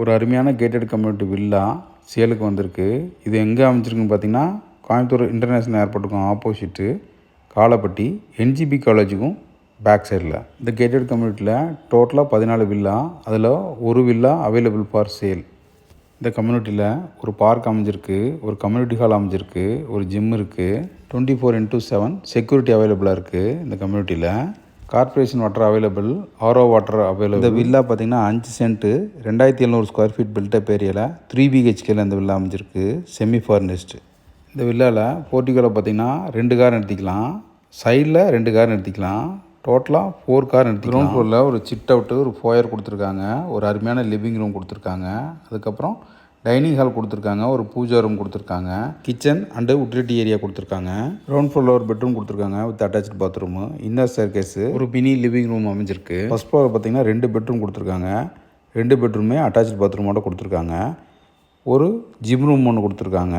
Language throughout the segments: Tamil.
ஒரு அருமையான கேட்டட் கம்யூனிட்டி வில்லா சேலுக்கு வந்திருக்கு. இது எங்கே அமைஞ்சிருக்குன்னு பார்த்தீங்கன்னா, கோயம்புத்தூர் இன்டர்நேஷ்னல் ஏர்போர்ட்டுக்கும் ஆப்போசிட்டு காலப்பட்டி என்ஜிபி காலேஜுக்கும் பேக் சைடில். இந்த கேட்டட் கம்யூனிட்டியில் டோட்டலாக 14 வில்லா, அதில் ஒரு வில்லா அவைலபிள் ஃபார் சேல். இந்த கம்யூனிட்டியில் ஒரு பார்க் அமைஞ்சிருக்கு, ஒரு கம்யூனிட்டி ஹால் அமைஞ்சிருக்கு, ஒரு ஜிம் இருக்குது, 24x7 செக்யூரிட்டி அவைலபிளாக இருக்குது. இந்த கம்யூனிட்டியில் corporation water available, RO water available. இந்த வில்லா பார்த்திங்கன்னா 5 சென்ட்டு 2700 ஸ்கொயர் ஃபீட் பில்டப் ஏரியாவில் 3 BHKல இந்த வில்லா அமைஞ்சிருக்கு, செமி ஃபார்னிஸ்டு. இந்த வில்லாவில் போர்ட்டிகோவில் பார்த்திங்கன்னா 2 கார் நிறுத்திக்கலாம், சைடில் 2 கார் நிறுத்திக்கலாம், டோட்டலாக 4 கார் நிறுத்திக்கலாம். கிரவுண்ட் ஃப்ளோரில் ஒரு சிட் அவுட்டு, ஒரு ஃபோயர் கொடுத்துருக்காங்க, ஒரு அருமையான லிவிங் ரூம் கொடுத்துருக்காங்க, அதுக்கப்புறம் டைனிங் ஹால் கொடுத்துருக்காங்க, ஒரு பூஜா ரூம் கொடுத்துருக்காங்க, கிச்சன் அண்டு உட்ரிட்டி ஏரியா கொடுத்துருக்காங்க. கிரவுண்ட் ஃப்ளோரில் ஒரு பெட்ரூம் கொடுத்துருக்காங்க with attach bathroom, inner staircase, ஒரு மினி லிவிங் ரூம் அமைஞ்சிருக்கு. ஃபர்ஸ்ட் ஃப்ளோர் பார்த்திங்கன்னா 2 பெட்ரூம் கொடுத்துருக்காங்க, 2 பெட்ரூமே அட்டாச்சு பாத்ரூமோட கொடுத்துருக்காங்க, ஒரு ஜிம் ரூம் ஒன்று கொடுத்துருக்காங்க,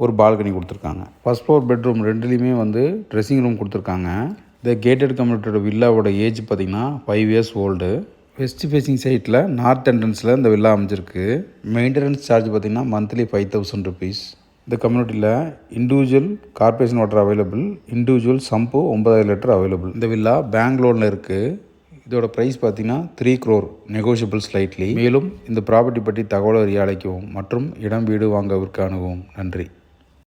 ஒரு பால்கனி கொடுத்துருக்காங்க. ஃபர்ஸ்ட் ஃப்ளோர் பெட்ரூம் ரெண்டுலேயுமே ட்ரெஸ்ஸிங் ரூம் கொடுத்துருக்காங்க. இந்த கேட்டட் கம்யூனிட்டியோட வில்லாவோட ஏஜ் பார்த்திங்கன்னா 5 இயர்ஸ் ஓல்டு. வெஸ்ட் ஃபேஸிங் சைட்டில் நார்த் என்ட்ரன்ஸில் இந்த வில்லா அமைஞ்சிருக்கு. மெயின்டெனன்ஸ் சார்ஜ் பார்த்திங்கன்னா மந்த்லி 5000 ருபீஸ். இந்த கம்யூனிட்டியில் individual corporation water available, individual sump 9000 litre available. இந்த வில்லா பேங்க் லோனில் இருக்குது. இதோட ப்ரைஸ் பார்த்திங்கன்னா 3 crore, நெகோஷியபிள் ஸ்லைட்லி. மேலும் இந்த ப்ராப்பர்ட்டி பற்றி தகவல் அறிய அழைக்கவும் மற்றும் இடம் வீடு வாங்க விற்க அணுகவும். நன்றி.